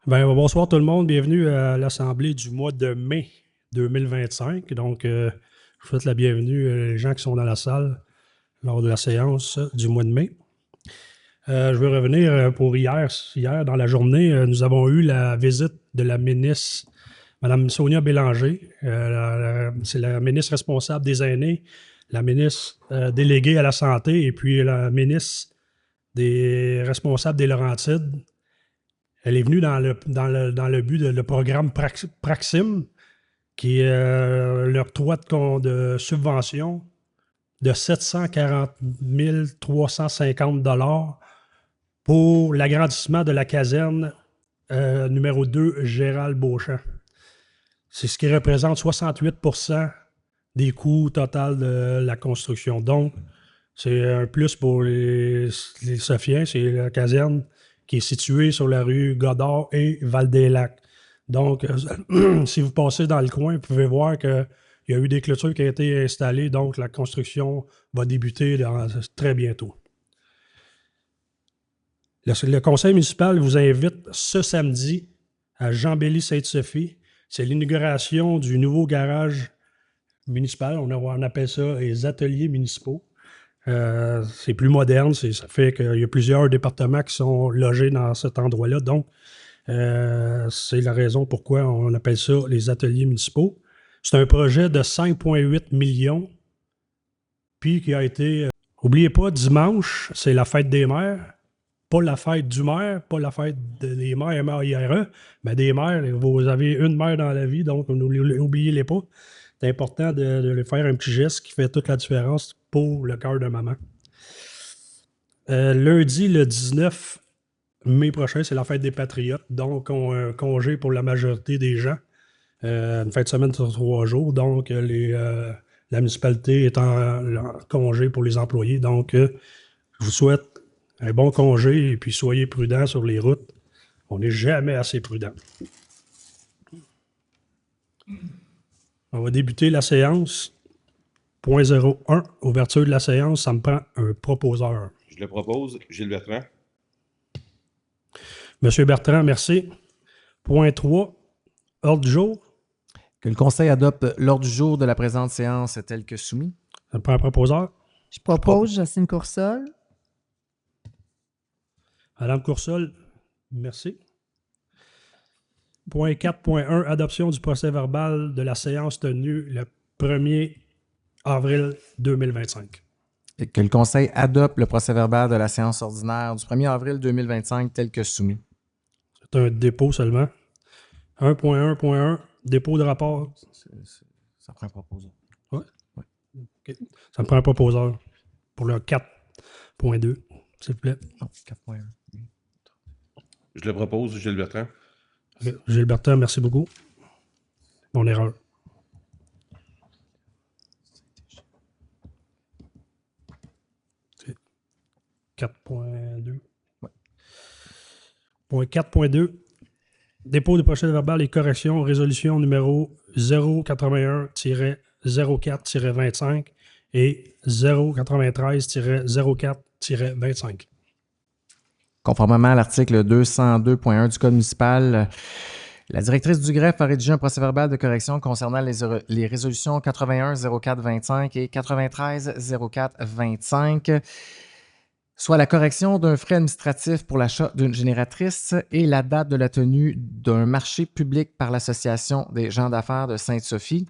Bonsoir tout le monde, bienvenue à l'Assemblée du mois de mai 2025. Donc, je souhaite la bienvenue aux gens qui sont dans la salle lors de la séance du mois de mai. Je veux revenir pour hier. Hier, dans la journée, nous avons eu la visite de la ministre, Mme Sonia Bélanger. C'est la ministre responsable des aînés, la ministre déléguée à la santé et puis la ministre des responsables des Laurentides. Elle est venue dans le but de le programme Praxim, qui est leur octroi de subvention de 740 350 $ pour l'agrandissement de la caserne numéro 2 Gérald Beauchamp. C'est ce qui représente 68 % des coûts total de la construction. Donc, c'est un plus pour les Sophiens, c'est la caserne qui est située sur la rue Godard et Val-des-Lacs. Donc, si vous passez dans le coin, vous pouvez voir qu'il y a eu des clôtures qui ont été installées, donc la construction va débuter très bientôt. Le conseil municipal vous invite ce samedi à Jean-Bély-Sainte-Sophie. C'est l'inauguration du nouveau garage municipal. On appelle ça les ateliers municipaux. C'est plus moderne, ça fait qu'il y a plusieurs départements qui sont logés dans cet endroit-là. Donc, c'est la raison pourquoi on appelle ça les ateliers municipaux. C'est un projet de 5,8 millions, puis qui a été... N'oubliez pas, dimanche, c'est la fête des maires. Pas la fête du maire, pas la fête des maires M-A-I-R-E, mais des maires. Vous avez une mère dans la vie, donc n'oubliez-les pas. C'est important de faire un petit geste qui fait toute la différence pour le cœur de maman. Lundi, le 19 mai prochain, c'est la fête des Patriotes, donc on a un congé pour la majorité des gens. Une fête de semaine sur 3 jours, donc la municipalité est en congé pour les employés. Donc, je vous souhaite un bon congé et puis soyez prudents sur les routes. On n'est jamais assez prudent. On va débuter la séance. Point 01, ouverture de la séance, ça me prend un proposeur. Je le propose, Gilles Bertrand. Monsieur Bertrand, merci. Point 3, ordre du jour. Que le Conseil adopte l'ordre du jour de la présente séance tel que soumis. Ça me prend un proposeur. Je propose Jocelyne Coursol. Madame Coursol, merci. Point 4.1, adoption du procès-verbal de la séance tenue le 1er avril 2025. Et que le Conseil adopte le procès-verbal de la séance ordinaire du 1er avril 2025 tel que soumis. C'est un dépôt seulement. 1.1.1, dépôt de rapport. Ça prend un proposeur. Oui. Ouais. Okay. Ça me prend un proposeur pour le 4.2, s'il vous plaît. Non, 4.1. Je le propose, Gilles Bertrand. Gilles Bertrand, merci beaucoup. Mon erreur. C'est 4.2. Ouais. Point 4.2. Dépôt de procès-verbal et correction, résolution numéro 081-04-25 et 093-04-25. Conformément à l'article 202.1 du Code municipal, la directrice du greffe a rédigé un procès-verbal de correction concernant les résolutions 81-04-25 et 93-04-25, soit la correction d'un frais administratif pour l'achat d'une génératrice et la date de la tenue d'un marché public par l'Association des gens d'affaires de Sainte-Sophie.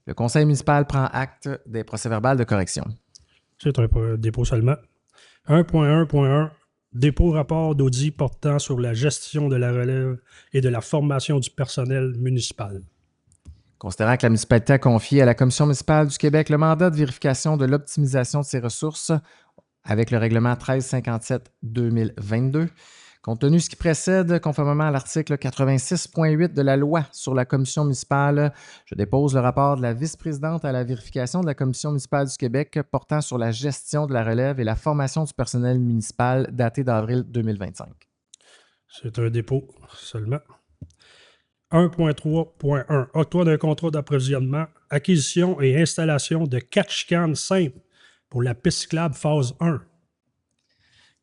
Le conseil municipal prend acte des procès-verbales de correction. C'est un dépôt seulement. 1.1.1. Dépôt rapport d'audit portant sur la gestion de la relève et de la formation du personnel municipal. Considérant que la municipalité a confié à la Commission municipale du Québec le mandat de vérification de l'optimisation de ses ressources avec le règlement 1357-2022, compte tenu de ce qui précède, conformément à l'article 86.8 de la loi sur la Commission municipale, je dépose le rapport de la vice-présidente à la vérification de la Commission municipale du Québec portant sur la gestion de la relève et la formation du personnel municipal daté d'avril 2025. C'est un dépôt seulement. 1.3.1. Octroi d'un contrat d'approvisionnement, acquisition et installation de 4 chicanes simples pour la piste cyclable phase 1.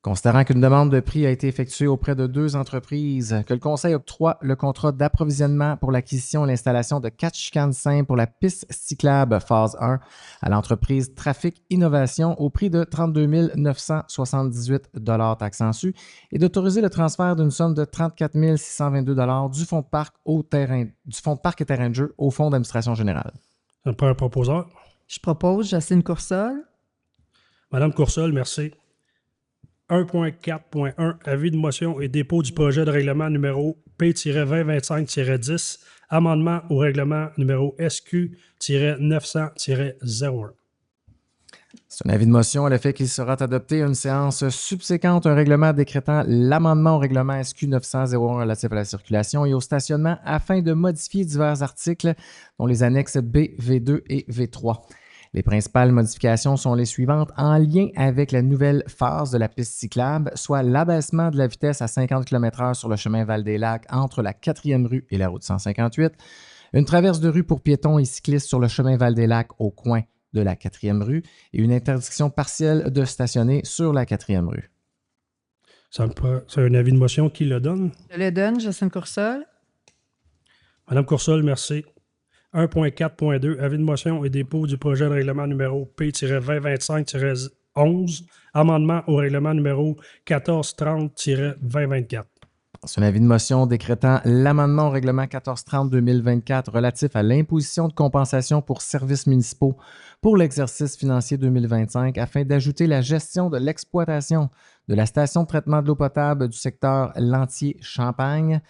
Considérant qu'une demande de prix a été effectuée auprès de 2 entreprises, que le Conseil octroie le contrat d'approvisionnement pour l'acquisition et l'installation de 4 chicanes simples pour la piste cyclable phase 1 à l'entreprise Trafic Innovation au prix de 32 978 taxes en su et d'autoriser le transfert d'une somme de 34 622 du fonds de parc et terrain de jeu au fonds d'administration générale. Ça me prend un proposeur. Je propose Jocelyne Coursol. Madame Coursol, merci. 1.4.1 Avis de motion et dépôt du projet de règlement numéro P-2025-10, amendement au règlement numéro SQ-900-01. C'est un avis de motion à l'effet qu'il sera adopté à une séance subséquente un règlement décrétant l'amendement au règlement SQ 900-01 relatif à la circulation et au stationnement afin de modifier divers articles dont les annexes B, V2 et V3. Les principales modifications sont les suivantes en lien avec la nouvelle phase de la piste cyclable, soit l'abaissement de la vitesse à 50 km/h sur le chemin Val-des-Lacs entre la 4e rue et la route 158, une traverse de rue pour piétons et cyclistes sur le chemin Val-des-Lacs au coin de la 4e rue et une interdiction partielle de stationner sur la 4e rue. C'est un avis de motion qui le donne. Je le donne, Jocelyne Coursol. Madame Coursol, merci. 1.4.2 Avis de motion et dépôt du projet de règlement numéro P-2025-11, amendement au règlement numéro 1430-2024. C'est un avis de motion décrétant l'amendement au règlement 1430-2024 relatif à l'imposition de compensation pour services municipaux pour l'exercice financier 2025 afin d'ajouter la gestion de l'exploitation de la station de traitement de l'eau potable du secteur Lantier-Champagne.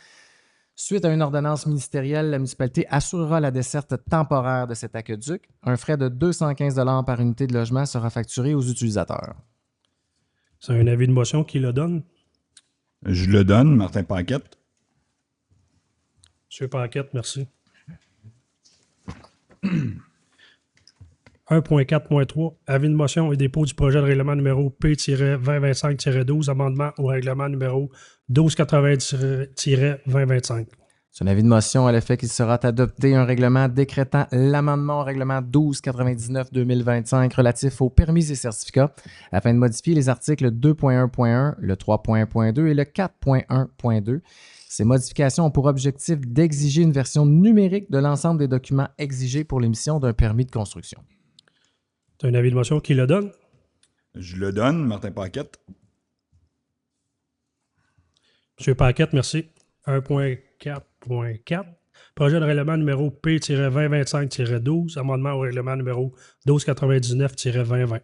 Suite à une ordonnance ministérielle, la municipalité assurera la desserte temporaire de cet aqueduc. Un frais de 215 $ par unité de logement sera facturé aux utilisateurs. C'est un avis de motion qui le donne. Je le donne, Martin Paquette. Monsieur Paquette, merci. 1.4.3 Avis de motion et dépôt du projet de règlement numéro P-2025-12, amendement au règlement numéro 1290-2025. C'est un avis de motion à l'effet qu'il sera adopté un règlement décrétant l'amendement au règlement 1299-2025 relatif aux permis et certificats afin de modifier les articles 2.1.1, le 3.1.2 et le 4.1.2. Ces modifications ont pour objectif d'exiger une version numérique de l'ensemble des documents exigés pour l'émission d'un permis de construction. C'est un avis de motion qui le donne. Je le donne, Martin Paquette. Monsieur Paquette, merci. 1.4.4 Projet de règlement numéro P-2025-12, amendement au règlement numéro 1299-2020.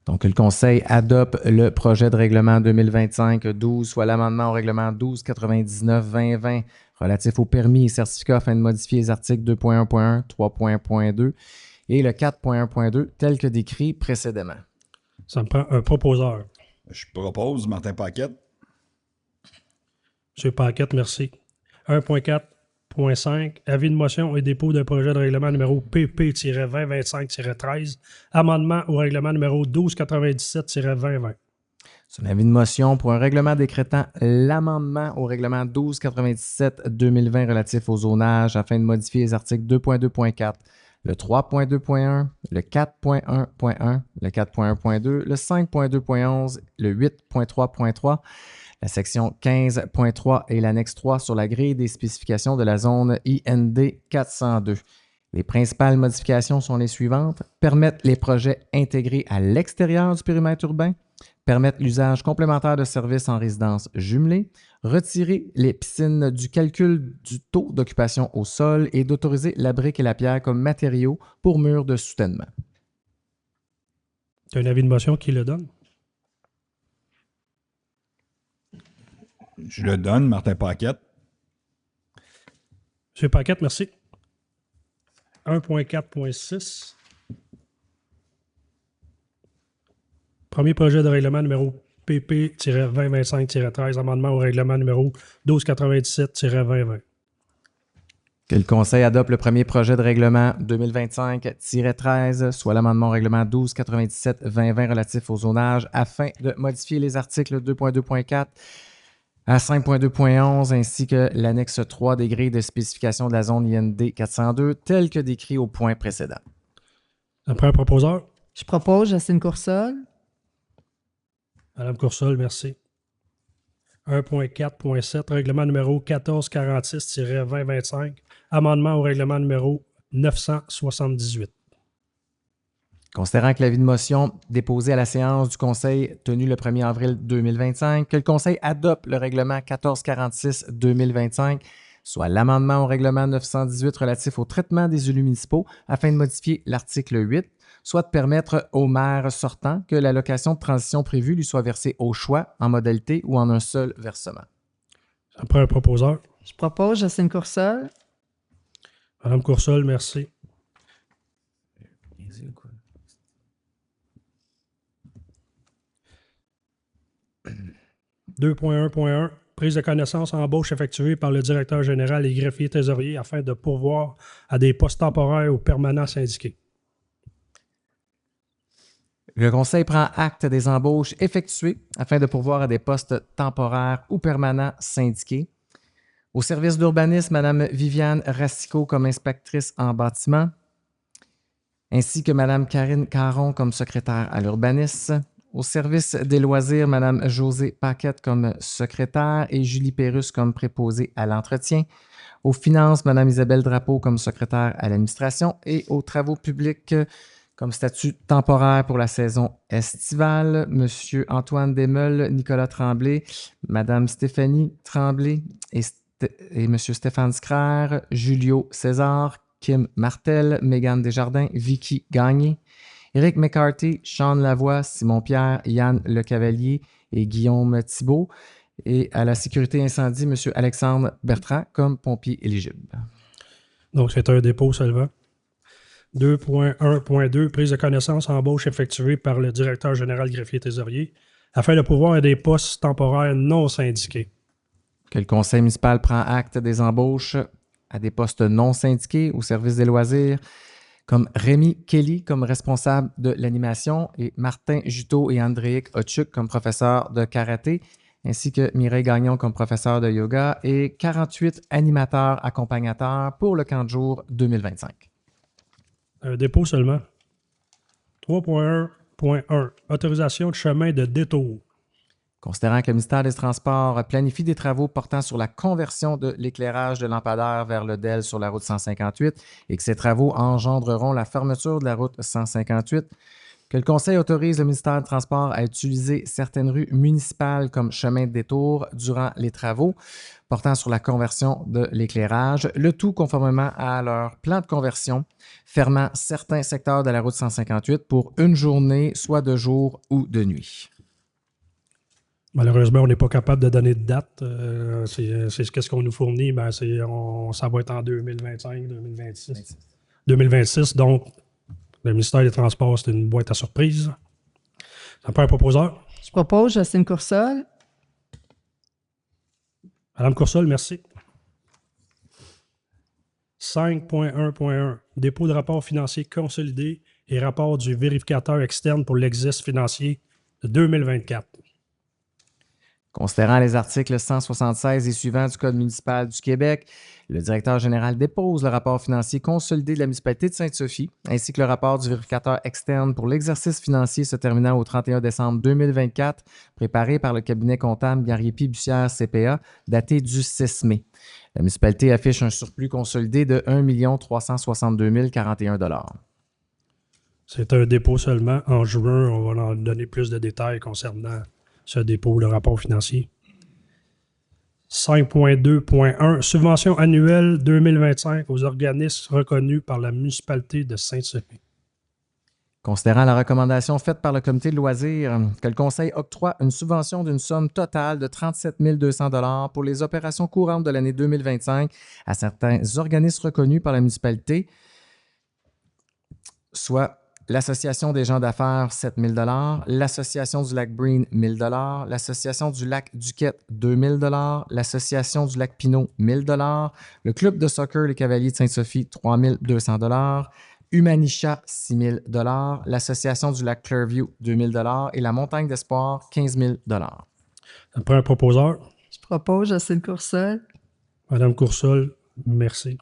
Donc, le Conseil adopte le projet de règlement 2025-12, soit l'amendement au règlement 1299-2020 relatif aux permis et certificats afin de modifier les articles 2.1.1, 3.1.2 et le 4.1.2 tels que décrits précédemment. Ça me prend un proposeur. Je propose Martin Paquette. Monsieur Paquette, merci. 1.4.5 Avis de motion et dépôt d'un projet de règlement numéro PP-2025-13, amendement au règlement numéro 1297-2020. C'est un avis de motion pour un règlement décrétant l'amendement au règlement 1297-2020 relatif au zonage afin de modifier les articles 2.2.4, le 3.2.1, le 4.1.1, le 4.1.2, le 5.2.11, le 8.3.3, la section 15.3 et l'annexe 3 sur la grille des spécifications de la zone IND 402. Les principales modifications sont les suivantes. Permettre les projets intégrés à l'extérieur du périmètre urbain, permettre l'usage complémentaire de services en résidence jumelée, retirer les piscines du calcul du taux d'occupation au sol et d'autoriser la brique et la pierre comme matériaux pour murs de soutènement. C'est un avis de motion qui le donne. Je le donne, Martin Paquette. Monsieur Paquette, merci. 1.4.6 Premier projet de règlement numéro PP-2025-13, amendement au règlement numéro 1297-2020. Que le Conseil adopte le premier projet de règlement 2025-13, soit l'amendement au règlement 1297-2020 relatif au zonage, afin de modifier les articles 2.2.4 à 5.2.11 ainsi que l'annexe 3 des grilles de spécification de la zone IND 402, tel que décrit au point précédent. Après un proposeur. Je propose Jocelyne Coursol. Madame Coursol, merci. 1.4.7, règlement numéro 1446-2025, amendement au règlement numéro 978. Considérant que l'avis de motion déposé à la séance du Conseil tenue le 1er avril 2025, que le Conseil adopte le règlement 1446-2025, soit l'amendement au règlement 918 relatif au traitement des élus municipaux afin de modifier l'article 8, soit de permettre au maire sortant que l'allocation de transition prévue lui soit versée au choix, en modalité ou en un seul versement. Ça prend un proposeur. Je propose Jocelyne Coursol. Madame Coursol, merci. 2.1.1, prise de connaissance embauche effectuée par le directeur général et greffier trésorier afin de pourvoir à des postes temporaires ou permanents syndiqués. Le Conseil prend acte des embauches effectuées afin de pourvoir à des postes temporaires ou permanents syndiqués. Au service d'urbanisme, Mme Viviane Racicot comme inspectrice en bâtiment, ainsi que Mme Karine Caron comme secrétaire à l'urbanisme. Au service des loisirs, Mme Josée Paquette comme secrétaire et Julie Pérusse comme préposée à l'entretien. Aux finances, Mme Isabelle Drapeau comme secrétaire à l'administration. Et aux travaux publics, comme statut temporaire pour la saison estivale, M. Antoine Desmeules, Nicolas Tremblay, Mme Stéphanie Tremblay et M. Stéphane Scrère, Julio César, Kim Martel, Mégane Desjardins, Vicky Gagné, Éric McCarthy, Sean Lavoie, Simon Pierre, Yann Lecavalier et Guillaume Thibault. Et à la sécurité incendie, M. Alexandre Bertrand comme pompier éligible. Donc, c'est un dépôt seulement. 2.1.2, prise de connaissance embauche effectuée par le directeur général greffier trésorier afin de pourvoir à des postes temporaires non syndiqués. Que le conseil municipal prend acte des embauches à des postes non syndiqués au service des loisirs, comme Rémi Kelly comme responsable de l'animation et Martin Juteau et Andréic Otchuk comme professeur de karaté, ainsi que Mireille Gagnon comme professeur de yoga et 48 animateurs accompagnateurs pour le camp de jour 2025. Un dépôt seulement. 3.1.1, autorisation de chemin de détour. Considérant que le ministère des Transports planifie des travaux portant sur la conversion de l'éclairage de lampadaires vers le DEL sur la route 158 et que ces travaux engendreront la fermeture de la route 158, que le Conseil autorise le ministère des Transports à utiliser certaines rues municipales comme chemin de détour durant les travaux portant sur la conversion de l'éclairage, le tout conformément à leur plan de conversion, fermant certains secteurs de la route 158 pour une journée, soit de jour ou de nuit. Malheureusement, on n'est pas capable de donner de date. C'est ce qu'on nous fournit. Ben, ça va être en 2025, 2026. 2026, donc le ministère des Transports, c'est une boîte à surprise. Ça prend un proposeur. Je propose Jocelyne Coursol. Madame Coursol, merci. 5.1.1, dépôt de rapport financier consolidé et rapport du vérificateur externe pour l'exercice financier de 2024. Considérant les articles 176 et suivants du Code municipal du Québec, le directeur général dépose le rapport financier consolidé de la municipalité de Sainte-Sophie, ainsi que le rapport du vérificateur externe pour l'exercice financier se terminant au 31 décembre 2024, préparé par le cabinet comptable Garriépi-Bussière CPA, daté du 6 mai. La municipalité affiche un surplus consolidé de 1 362 041 $. C'est un dépôt seulement. En juin, on va en donner plus de détails concernant ce dépôt, le rapport financier. 5.2.1, subvention annuelle 2025 aux organismes reconnus par la municipalité de Sainte-Sophie. Considérant la recommandation faite par le comité de loisirs que le conseil octroie une subvention d'une somme totale de 37 200 $ pour les opérations courantes de l'année 2025 à certains organismes reconnus par la municipalité, soit l'Association des gens d'affaires, 7 000 $, l'Association du lac Breen, 1 000 $, l'Association du lac Duquette, 2 000 $, l'Association du lac Pinot, 1 000 $, le Club de soccer Les Cavaliers de Sainte-Sophie, 3 200 $, Humanisha, 6 000 $, l'Association du lac Clearview, 2 000 $ et la Montagne d'Espoir, 15 000 $. Ça prend un proposeur. Je propose Jocelyne Coursol. Madame Coursol, merci.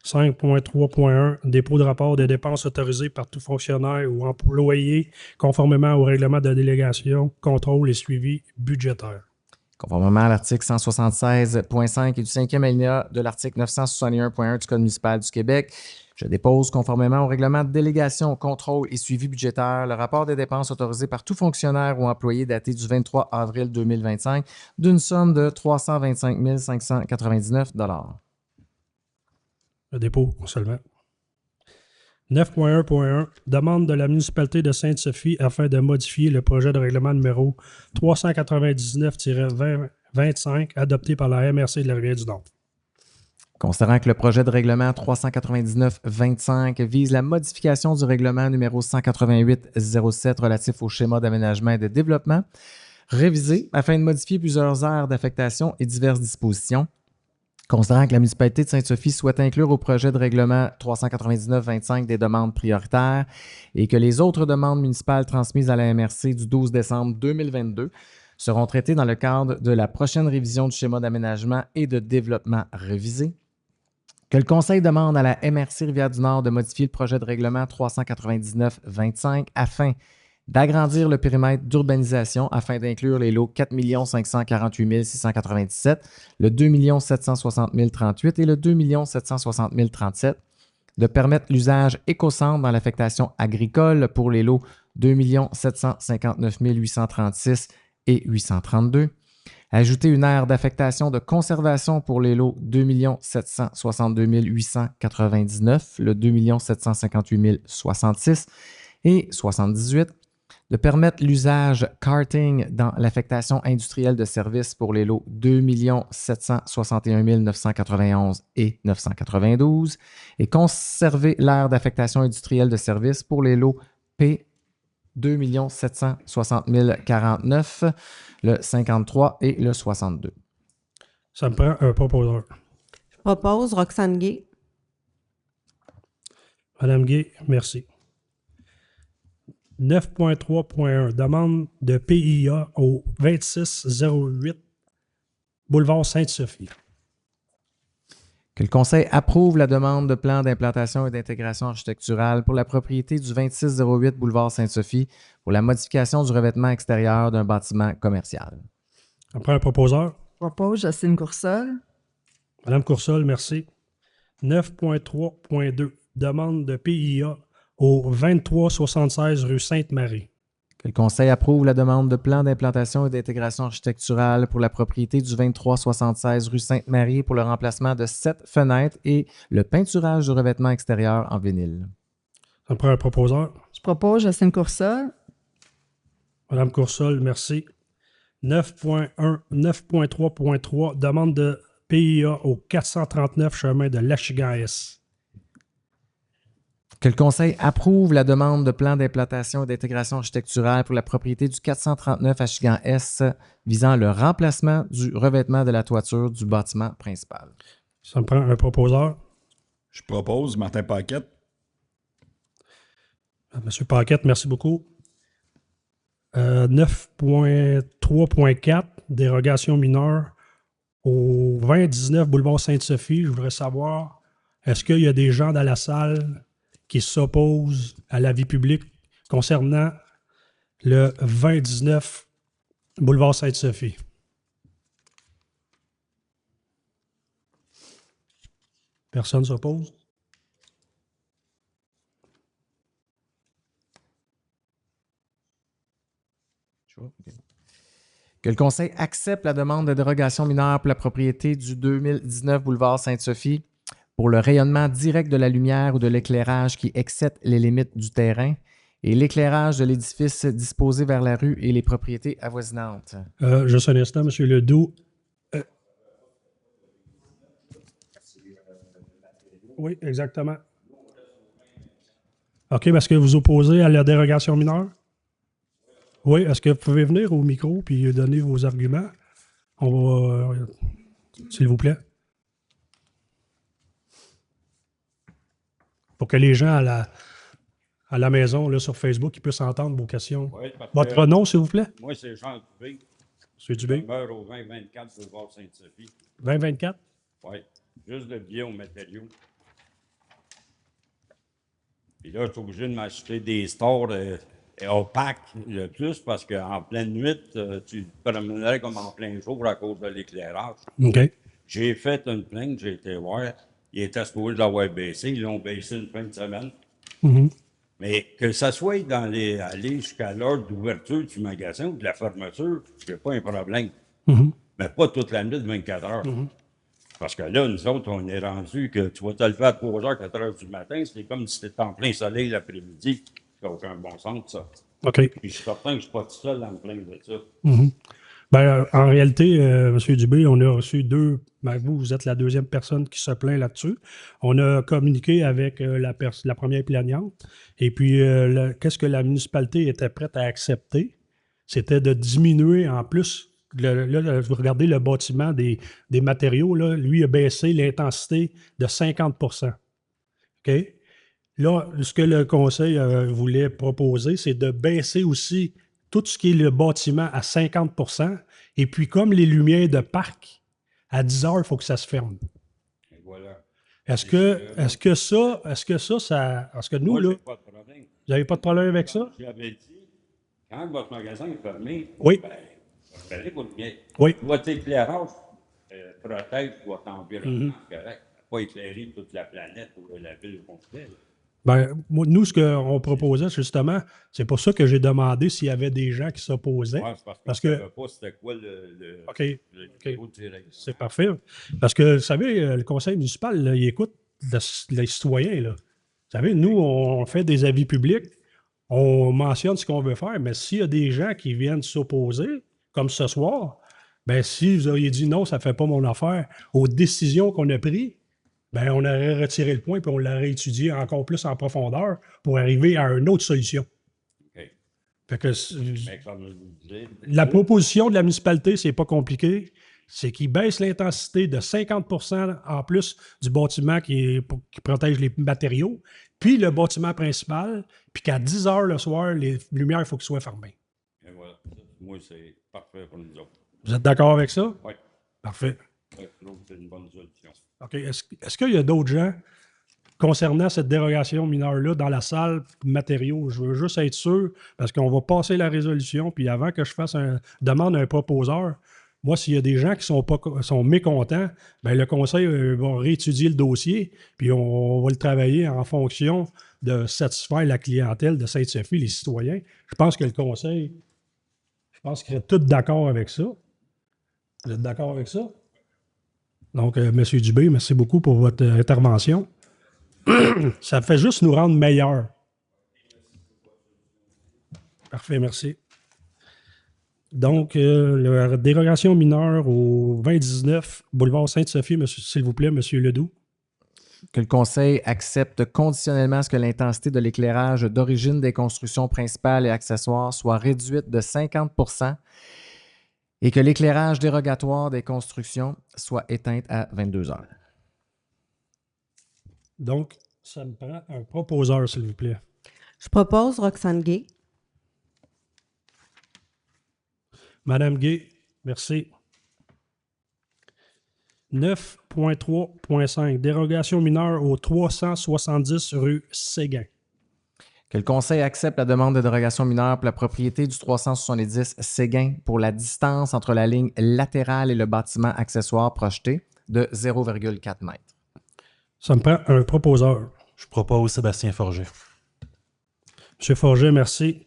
5.3.1 Dépôt de rapport des dépenses autorisées par tout fonctionnaire ou employé conformément au règlement de délégation, contrôle et suivi budgétaire. Conformément à l'article 176.5 et du 5e alinéa de l'article 961.1 du Code municipal du Québec, je dépose, conformément au règlement de délégation, contrôle et suivi budgétaire, le rapport des dépenses autorisées par tout fonctionnaire ou employé daté du 23 avril 2025 d'une somme de 325 599 $. Le dépôt seulement. 9.1.1 Demande de la municipalité de Sainte-Sophie afin de modifier le projet de règlement numéro 399-2025 adopté par la MRC de la Rivière-du-Nord. Considérant que le projet de règlement 399-25 vise la modification du règlement numéro 188-07 relatif au schéma d'aménagement et de développement, révisé afin de modifier plusieurs aires d'affectation et diverses dispositions. Considérant que la municipalité de Sainte-Sophie souhaite inclure au projet de règlement 399-25 des demandes prioritaires et que les autres demandes municipales transmises à la MRC du 12 décembre 2022 seront traitées dans le cadre de la prochaine révision du schéma d'aménagement et de développement révisé. Que le Conseil demande à la MRC Rivière-du-Nord de modifier le projet de règlement 399-25 afin d'agrandir le périmètre d'urbanisation afin d'inclure les lots 4 548 697, le 2 760 038 et le 2 760 037, de permettre l'usage écocentre dans l'affectation agricole pour les lots 2 759 836 et 832, ajouter une aire d'affectation de conservation pour les lots 2 762 899, le 2 758 066 et 78, de permettre l'usage karting dans l'affectation industrielle de services pour les lots 2 761 991 et 992 et conserver l'aire d'affectation industrielle de services pour les lots P 2 760 049, le 53 et le 62. Ça me prend un proposeur. Je propose Roxane Gay. Madame Gay, merci. 9.3.1 Demande de PIA au 2608 Boulevard Sainte-Sophie. Que le Conseil approuve la demande de plan d'implantation et d'intégration architecturale pour la propriété du 2608 Boulevard Sainte-Sophie pour la modification du revêtement extérieur d'un bâtiment commercial. Après un proposeur. Je propose Jocelyne Coursol. Madame Coursol, merci. 9.3.2 Demande de PIA au 2376 rue Sainte-Marie. Que le Conseil approuve la demande de plan d'implantation et d'intégration architecturale pour la propriété du 2376 rue Sainte-Marie pour le remplacement de 7 fenêtres et le peinturage du revêtement extérieur en vinyle. Ça me prend un proposeur. Je propose Jocelyne Coursol. Madame Coursol, merci. 9.3.3 Demande de PIA au 439 chemin de l'Achigan-S. Que le Conseil approuve la demande de plan d'implantation et d'intégration architecturale pour la propriété du 439 Achigan-S visant le remplacement du revêtement de la toiture du bâtiment principal. Ça me prend un proposeur. Je propose Martin Paquette. Monsieur Paquette, merci beaucoup. 9.3.4 Dérogation mineure au 2019 Boulevard Sainte-Sophie. Je voudrais savoir, est-ce qu'il y a des gens dans la salle qui s'opposent à la vie publique concernant le 2019 Boulevard Sainte-Sophie? Personne ne s'oppose? Que le Conseil accepte la demande de dérogation mineure pour la propriété du 2019 Boulevard Sainte-Sophie pour le rayonnement direct de la lumière ou de l'éclairage qui excède les limites du terrain et l'éclairage de l'édifice disposé vers la rue et les propriétés avoisinantes. Juste un instant, M. Ledoux. Oui, exactement. OK, mais est-ce que vous opposez à la dérogation mineure? Oui, est-ce que vous pouvez venir au micro puis donner vos arguments? On va... s'il vous plaît. Pour que les gens à la maison, là, sur Facebook, ils puissent entendre vos questions. Oui, parce Votre que nom, s'il vous plaît? moi, c'est Jean Dubé. M. Je Dubé. demeure au 2024 Boulevard Sainte-Sophie. 2024? Oui, juste de biais aux matériaux. Puis là, je suis obligé de m'acheter des stores opaques le plus parce qu'en pleine nuit, tu te promènerais comme en plein jour à cause de l'éclairage. OK. J'ai fait une plainte, j'ai été voir. Ils étaient supposés l'avoir baissé. Ils l'ont baissé une fin de semaine. Mhm. Mais que ça soit aller jusqu'à l'heure d'ouverture du magasin ou de la fermeture, c'est pas un problème. Mhm. Mais pas toute la nuit de 24 heures. Parce que là, nous autres, on est rendu que tu vas te lever à 3 heures, 4 heures du matin, c'est comme si c'était en plein soleil l'après-midi. Ça n'a aucun bon sens, ça. OK. Puis je suis certain que je ne suis pas tout seul à me plaindre de ça. Ben, en réalité, M. Dubé, on a reçu ben, vous êtes la deuxième personne qui se plaint là-dessus. On a communiqué avec la première plaignante. Et puis, qu'est-ce que la municipalité était prête à accepter? C'était de diminuer en plus. Là, vous regardez le bâtiment des matériaux, là, lui a baissé l'intensité de 50 OK? Là, ce que le conseil voulait proposer, c'est de baisser aussi tout ce qui est le bâtiment à 50 et puis comme les lumières de parc, à 10 heures, il faut que ça se ferme. Et voilà. Est-ce que nous, Moi, là, j'ai pas de problème. vous n'avez pas de problème avec ça? J'avais dit, quand votre magasin est fermé, Oui. ben, fallait vos lumières. Oui. Votre éclairage protège votre environnement, correct. Pas éclairer toute la planète ou la ville complète. Ben, nous, ce qu'on proposait, justement, c'est pour ça que j'ai demandé s'il y avait des gens qui s'opposaient. Ouais, c'est parce Parce que je que- ne savais pas c'était quoi le OK. niveau direct. C'est parfait. Parce que, vous savez, le conseil municipal, là, il écoute les citoyens. Là. Vous savez, nous, on fait des avis publics, on mentionne ce qu'on veut faire, mais s'il y a des gens qui viennent s'opposer, comme ce soir, ben si vous auriez dit non, ça ne fait pas mon affaire, aux décisions qu'on a prises, ben on aurait retiré le point puis on l'aurait étudié encore plus en profondeur pour arriver à une autre solution. OK. Fait que Mais comme je vous disais, la proposition de la municipalité, c'est pas compliqué. C'est qu'ils baissent l'intensité de 50 en plus du bâtiment qui protège les matériaux, puis le bâtiment principal, puis qu'à 10 heures le soir, les lumières, il faut qu'elles soient fermées. et voilà. Moi, c'est parfait pour nous autres. Vous êtes d'accord avec ça? Oui. Parfait. Ouais, je trouve que c'est une bonne solution. OK. Est-ce qu'il y a d'autres gens concernant cette dérogation mineure-là dans la salle matériaux? Je veux juste être sûr, parce qu'on va passer la résolution, puis avant que je fasse demande à un proposeur, moi, s'il y a des gens qui sont mécontents, ben le conseil va réétudier le dossier, puis on va le travailler en fonction de satisfaire la clientèle de Sainte-Sophie, les citoyens. Je pense que le conseil, qu'il serait tous d'accord avec ça. Vous êtes d'accord avec ça? Donc, M. Dubé, merci beaucoup pour votre intervention. Ça fait juste nous rendre meilleurs. Parfait, merci. Donc, la dérogation mineure au 2019, boulevard Sainte-Sophie, s'il vous plaît, M. Ledoux. Que le conseil accepte conditionnellement ce que l'intensité de l'éclairage d'origine des constructions principales et accessoires soit réduite de 50 et que l'éclairage dérogatoire des constructions soit éteinte à 22 heures. Donc, ça me prend un proposeur, s'il vous plaît. Je propose Roxane Gay. Madame Gay, merci. 9.3.5, dérogation mineure au 370 rue Séguin. Que le conseil accepte la demande de dérogation mineure pour la propriété du 370 Séguin pour la distance entre la ligne latérale et le bâtiment accessoire projeté de 0,4 m. Ça me prend un proposeur. Je propose Sébastien Forget. M. Forget, merci.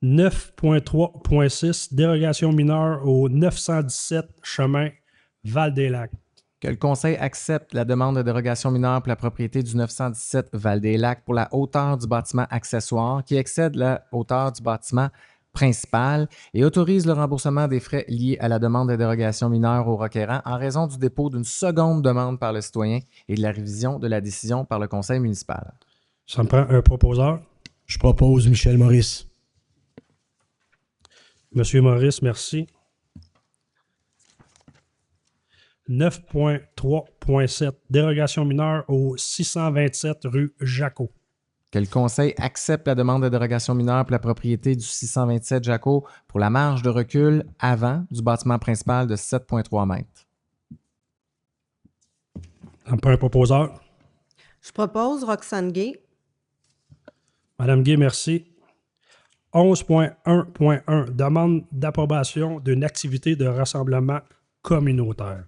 9.3.6, dérogation mineure au 917 chemin Val-des-Lacs. Que le conseil accepte la demande de dérogation mineure pour la propriété du 917 Val-des-Lacs pour la hauteur du bâtiment accessoire qui excède la hauteur du bâtiment principal et autorise le remboursement des frais liés à la demande de dérogation mineure au requérant en raison du dépôt d'une seconde demande par le citoyen et de la révision de la décision par le conseil municipal. Ça me prend un proposeur. Je propose Michel Maurice. Monsieur Maurice, merci. 9.3.7, dérogation mineure au 627 rue Jacot. Que le conseil accepte la demande de dérogation mineure pour la propriété du 627 Jacot pour la marge de recul avant du bâtiment principal de 7,3 mètres. Ça me prend un proposeur. Je propose Roxane Gay. Madame Gay, merci. 11.1.1, demande d'approbation d'une activité de rassemblement communautaire.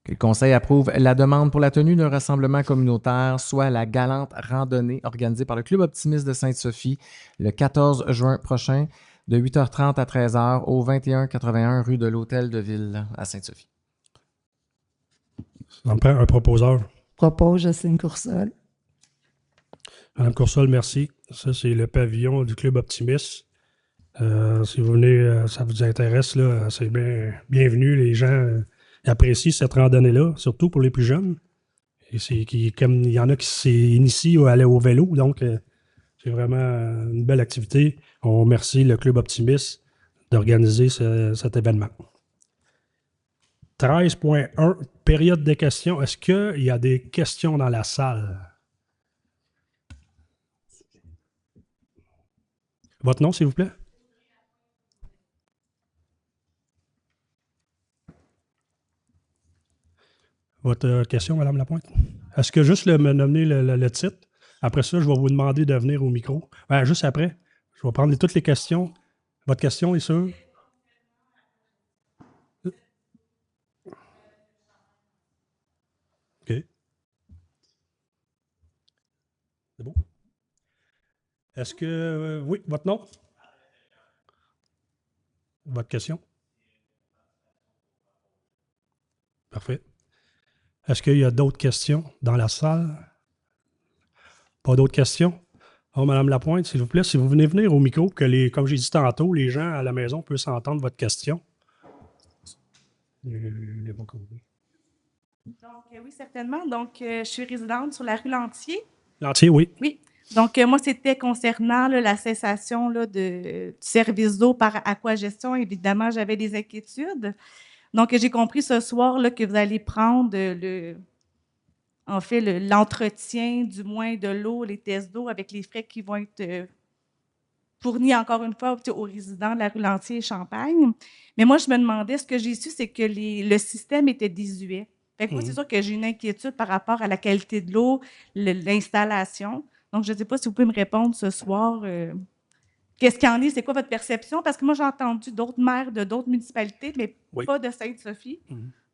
Que le Conseil approuve la demande pour la tenue d'un rassemblement communautaire, soit la galante randonnée organisée par le Club optimiste de Sainte-Sophie le 14 juin prochain, de 8h30 à 13h au 2181 rue de l'Hôtel de Ville à Sainte-Sophie. Ça me prend un proposeur. Propose Jocelyne Coursol. Madame Coursol, merci. Ça, c'est le pavillon du Club optimiste. Si vous venez, ça vous intéresse, là, c'est bienvenu. Les gens apprécient cette randonnée-là, surtout pour les plus jeunes. Et comme il y en a qui s'initient à aller au vélo, donc c'est vraiment une belle activité. On remercie le Club optimiste d'organiser cet événement. 13.1, période des questions. Est-ce qu'il y a des questions dans la salle? Votre nom, s'il vous plaît? Votre question, Mme Lapointe? Est-ce que juste me nommer le titre? Après ça, je vais vous demander de venir au micro. Juste après, je vais prendre toutes les questions. Votre question est sûre? OK. C'est bon? Est-ce que... oui, votre nom? Votre question? Parfait. Est-ce qu'il y a d'autres questions dans la salle? Pas d'autres questions? Oh, Mme Lapointe, s'il vous plaît, si vous venez venir au micro, que comme j'ai dit tantôt, les gens à la maison puissent entendre votre question. Donc, oui, certainement. Donc, je suis résidente sur la rue Lantier. Lantier, oui. Oui. Donc, moi, c'était concernant là, la cessation là, du service d'eau par Aquagestion. Évidemment, j'avais des inquiétudes. Donc, j'ai compris ce soir là, que vous allez prendre l'entretien, du moins de l'eau, les tests d'eau avec les frais qui vont être fournis encore une fois aux résidents de la rue Lantier et Champagne. Mais moi, je me demandais, ce que j'ai su, c'est que le système était désuet. Fait que moi, c'est sûr que j'ai une inquiétude par rapport à la qualité de l'eau, l'installation. Donc, je ne sais pas si vous pouvez me répondre ce soir. Qu'est-ce qu'il y en est? C'est quoi votre perception? Parce que moi, j'ai entendu d'autres maires de d'autres municipalités, mais pas de Sainte-Sophie.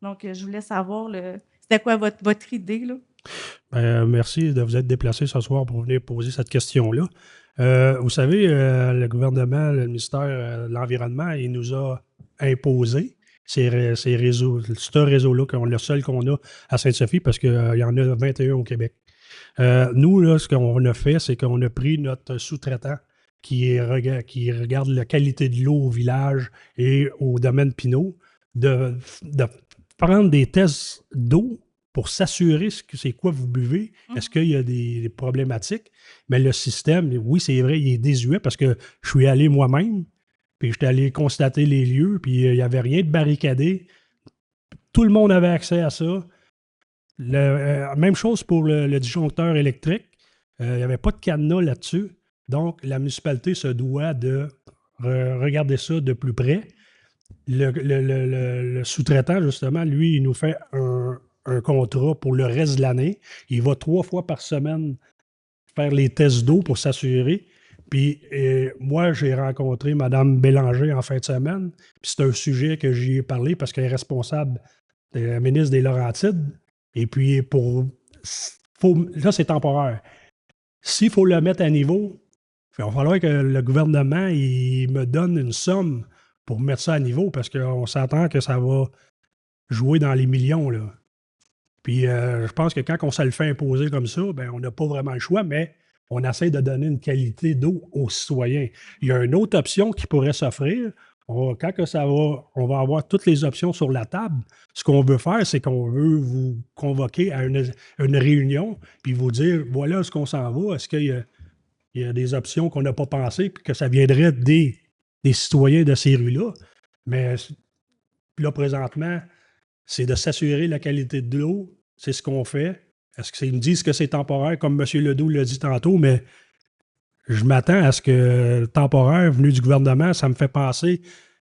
Donc, je voulais savoir, c'était quoi votre idée, là? Merci de vous être déplacé ce soir pour venir poser cette question-là. Vous savez, le gouvernement, le ministère de l'Environnement, il nous a imposé ces réseaux, ce réseau-là, le seul qu'on a à Sainte-Sophie, parce qu'il y en a 21 au Québec. Nous, là, ce qu'on a fait, c'est qu'on a pris notre sous-traitant qui regarde la qualité de l'eau au village et au domaine Pinot, de prendre des tests d'eau pour s'assurer que c'est quoi vous buvez. Est-ce qu'il y a des problématiques? Mais le système, oui, c'est vrai, il est désuet parce que je suis allé moi-même, puis j'étais allé constater les lieux, puis il n'y avait rien de barricadé. Tout le monde avait accès à ça. Même chose pour le disjoncteur électrique. Il n'y avait pas de cadenas là-dessus. Donc, la municipalité se doit de regarder ça de plus près. Le sous-traitant, justement, lui, il nous fait un contrat pour le reste de l'année. Il va 3 fois par semaine faire les tests d'eau pour s'assurer. Puis moi, j'ai rencontré Mme Bélanger en fin de semaine. Puis c'est un sujet que j'y ai parlé parce qu'elle est responsable de la ministre des Laurentides. Et puis, là, c'est temporaire. S'il faut le mettre à niveau, il va falloir que le gouvernement il me donne une somme pour mettre ça à niveau parce qu'on s'attend que ça va jouer dans les millions, là. Puis je pense que quand on se le fait imposer comme ça, ben, on n'a pas vraiment le choix, mais on essaie de donner une qualité d'eau aux citoyens. Il y a une autre option qui pourrait s'offrir. Quand on va avoir toutes les options sur la table. Ce qu'on veut faire, c'est qu'on veut vous convoquer à une réunion puis vous dire, voilà ce qu'on s'en va. Est-ce qu'il y a des options qu'on n'a pas pensées puis que ça viendrait des citoyens de ces rues-là? Mais là, présentement, c'est de s'assurer la qualité de l'eau. C'est ce qu'on fait. Est-ce qu'ils me disent que c'est temporaire, comme M. Ledoux l'a dit tantôt, mais je m'attends à ce que le temporaire venu du gouvernement, ça me fait penser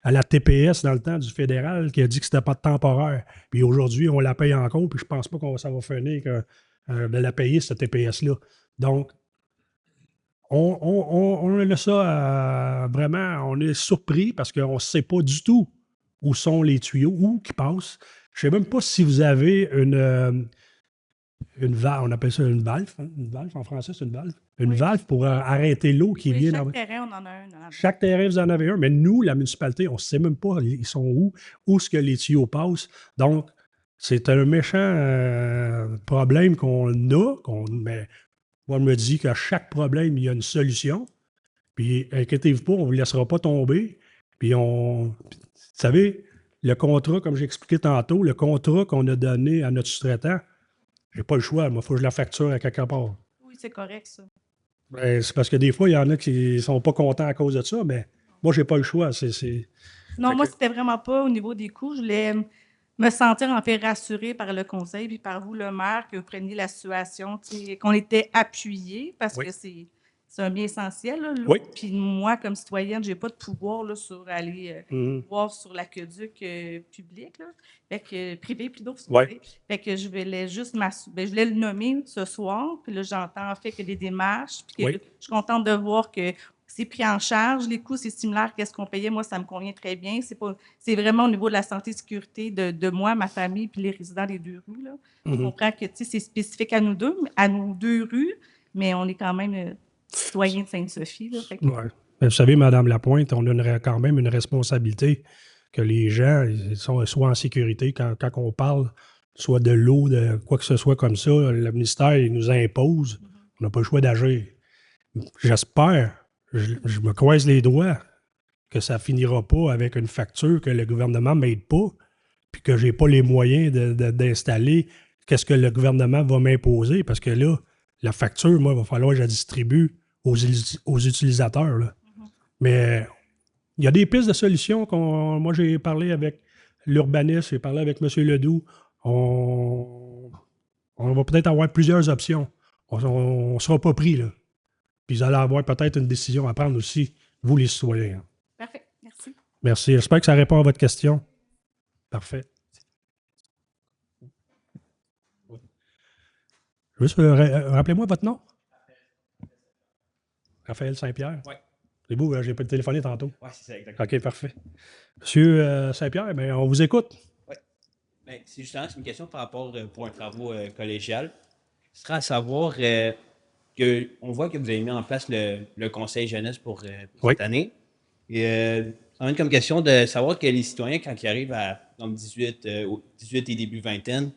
à la TPS dans le temps du fédéral qui a dit que c'était pas temporaire. Puis aujourd'hui, on la paye encore, puis je pense pas que ça va finir de la payer, cette TPS-là. Donc, On a ça vraiment, on est surpris parce qu'on ne sait pas du tout où sont les tuyaux, où qui passent. Je ne sais même pas si vous avez une valve, on appelle ça une valve, hein? Une valve en français, c'est une valve. Une Oui. valve pour arrêter l'eau qui Oui, vient chaque dans. terrain, on en a un. Dans la- Chaque terrain, vous en avez un, mais nous, la municipalité, on ne sait même pas ils sont où est-ce que les tuyaux passent. Donc, c'est un méchant problème qu'on a, mais moi, je me dis qu'à chaque problème, il y a une solution. Puis, inquiétez-vous pas, on ne vous laissera pas tomber. Puis, vous savez, le contrat, comme j'ai expliqué tantôt, le contrat qu'on a donné à notre sous-traitant, j'ai pas le choix. Moi, il faut que je la facture à quelque part. Oui, c'est correct, ça. Ben, c'est parce que des fois, il y en a qui sont pas contents à cause de ça, mais moi, j'ai pas le choix. Non, Fait moi, que- c'était vraiment pas au niveau des coûts. Je voulais me sentir en fait rassurée par le conseil puis par vous, le maire, que vous preniez la situation, tu sais, qu'on était appuyé parce Oui. que c'est un bien essentiel, là, l'eau. Oui. Puis moi, comme citoyenne, j'ai pas de pouvoir là, sur aller voir sur l'aqueduc public, là. Fait que privé plutôt, Ouais. Fait que je voulais juste je voulais le nommer ce soir. Puis là, j'entends en fait que des démarches. Puis que Oui. je suis contente de voir que c'est pris en charge. Les coûts, c'est similaire à ce qu'on payait. Moi, ça me convient très bien. C'est vraiment au niveau de la santé et sécurité de moi, ma famille, puis les résidents des deux rues. Là. Je comprends que c'est spécifique à nous deux, à nos deux rues, mais on est quand même citoyens de Sainte-Sophie. Là. Fait que- Ouais. Mais vous savez, Madame Lapointe, on a quand même une responsabilité que les gens soient en sécurité quand on parle, soit de l'eau, de quoi que ce soit comme ça. Le ministère il nous impose. On n'a pas le choix d'agir. J'espère, je me croise les doigts, que ça finira pas avec une facture que le gouvernement ne m'aide pas, puis que je n'ai pas les moyens d'installer qu'est-ce que le gouvernement va m'imposer, parce que là, la facture, moi, il va falloir que je la distribue aux utilisateurs. Là. Mais il y a des pistes de solutions. Moi, j'ai parlé avec l'urbaniste, j'ai parlé avec M. Ledoux. On va peut-être avoir plusieurs options. On ne sera pas pris, là. Puis vous allez avoir peut-être une décision à prendre aussi, vous les citoyens. Parfait. Merci. Merci. J'espère que ça répond à votre question. Parfait. Juste, rappelez-moi votre nom. Raphaël Saint-Pierre. Oui. C'est beau, j'ai pas téléphoné tantôt. Oui, c'est ça, exactement. OK, parfait. Monsieur Saint-Pierre, ben, on vous écoute. Oui. Ben, c'est justement une question par rapport pour un travaux collégial. Ce sera à savoir que on voit que vous avez mis en place le conseil jeunesse pour cette année. Et ça m'amène comme question de savoir que les citoyens, quand ils arrivent à comme 18 et début vingtaine,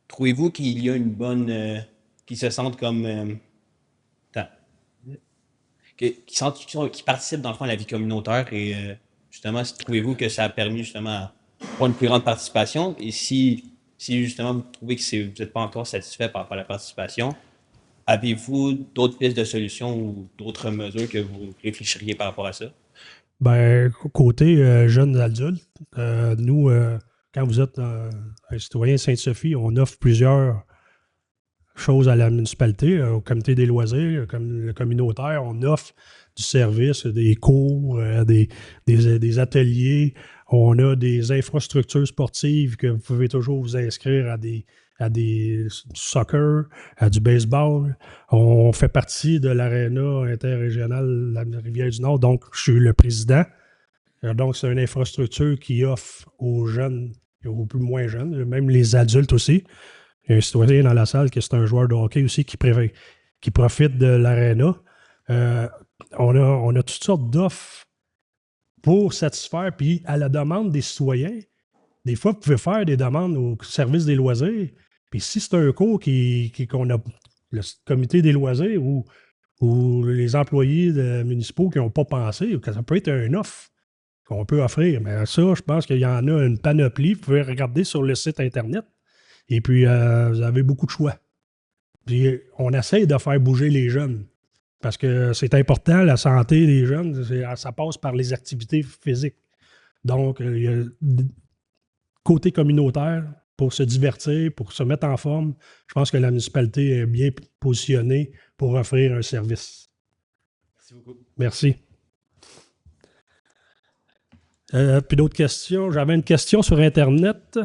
trouvez-vous qu'il y a une bonne... qu'ils se sentent comme... qui participent dans le fond à la vie communautaire et justement, trouvez-vous que ça a permis justement d'avoir une plus grande participation? Et si justement vous trouvez que vous n'êtes pas encore satisfait par rapport à la participation, avez-vous d'autres pistes de solutions ou d'autres mesures que vous réfléchiriez par rapport à ça? Ben, côté jeunes adultes, nous, quand vous êtes un citoyen de Sainte-Sophie, on offre plusieurs choses à la municipalité, au comité des loisirs, comme le communautaire, on offre du service, des cours, des ateliers, on a des infrastructures sportives que vous pouvez toujours vous inscrire à du soccer, à du baseball. On fait partie de l'aréna interrégionale de la Rivière-du-Nord, donc je suis le président. Donc, c'est une infrastructure qui offre aux jeunes et aux plus moins jeunes, même les adultes aussi. Il y a un citoyen dans la salle qui c'est un joueur de hockey aussi qui profite de l'aréna. On a toutes sortes d'offres pour satisfaire, puis à la demande des citoyens. Des fois, vous pouvez faire des demandes au service des loisirs. Puis si c'est un cours qu'on a, le comité des loisirs ou les employés municipaux qui n'ont pas pensé, que ça peut être une offre qu'on peut offrir. Mais ça, je pense qu'il y en a une panoplie. Vous pouvez regarder sur le site Internet. Et puis, vous avez beaucoup de choix. Puis, on essaie de faire bouger les jeunes. Parce que c'est important, la santé des jeunes, ça passe par les activités physiques. Donc, il y a côté communautaire, pour se divertir, pour se mettre en forme, je pense que la municipalité est bien positionnée pour offrir un service. Merci beaucoup. Merci. Puis d'autres questions? J'avais une question sur Internet.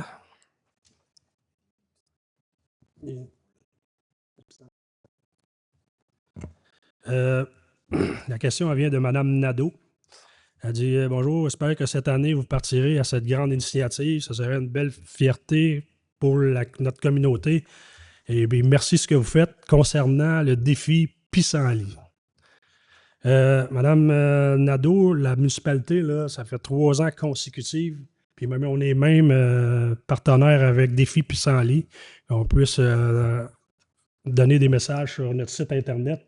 La question elle vient de Mme Nadeau. Elle dit bonjour, j'espère que cette année, vous partirez à cette grande initiative. Ça serait une belle fierté pour notre communauté. Et bien, merci ce que vous faites concernant le défi pissenlit. Madame Nadeau, la municipalité, là, ça fait 3 ans consécutifs. Puis même, on est même partenaire avec Défi Pissenlit. On puisse donner des messages sur notre site Internet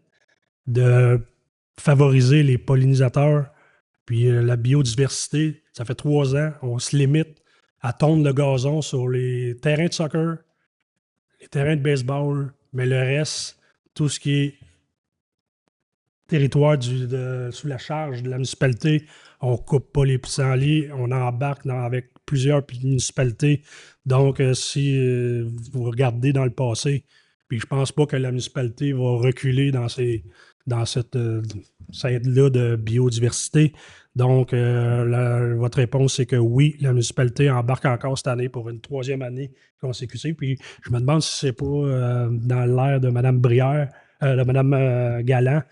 de favoriser les pollinisateurs puis la biodiversité. Ça fait 3 ans, on se limite à tondre le gazon sur les terrains de soccer, les terrains de baseball, mais le reste, tout ce qui est territoire sous la charge de la municipalité, on ne coupe pas les pissenlits, on embarque avec plusieurs municipalités. Donc, si vous regardez dans le passé, puis je pense pas que la municipalité va reculer dans cette aide-là de biodiversité. Donc, votre réponse, c'est que oui, la municipalité embarque encore cette année pour une 3e année consécutive. Puis, je me demande si c'est pas dans l'air de Mme Brière, de Mme Galland,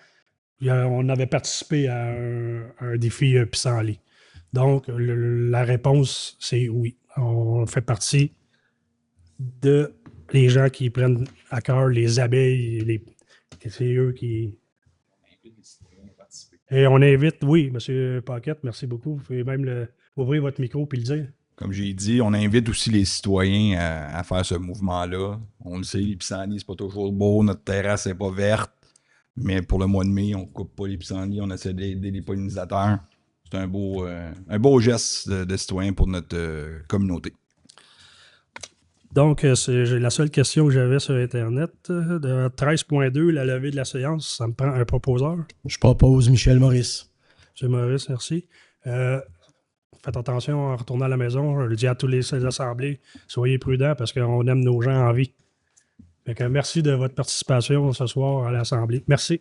on avait participé à un défi pissenlit. Donc, la réponse, c'est oui. On fait partie de les gens qui prennent à cœur les abeilles. C'est eux qui... Et on invite, oui, M. Paquette, merci beaucoup. Vous pouvez même ouvrir votre micro et le dire. Comme j'ai dit, on invite aussi les citoyens à faire ce mouvement-là. On le sait, les pissenlits, c'est pas toujours beau, notre terrasse n'est pas verte. Mais pour le mois de mai, on ne coupe pas les pissenlits, on essaie d'aider les pollinisateurs. C'est un beau geste de citoyen pour notre communauté. Donc, c'est la seule question que j'avais sur Internet. De 13.2, la levée de la séance, ça me prend un proposeur. Je propose Michel Maurice. M. Maurice, merci. Faites attention en retournant à la maison. Je le dis à tous les assemblées, soyez prudents parce qu'on aime nos gens en vie. Fait que merci de votre participation ce soir à l'Assemblée. Merci.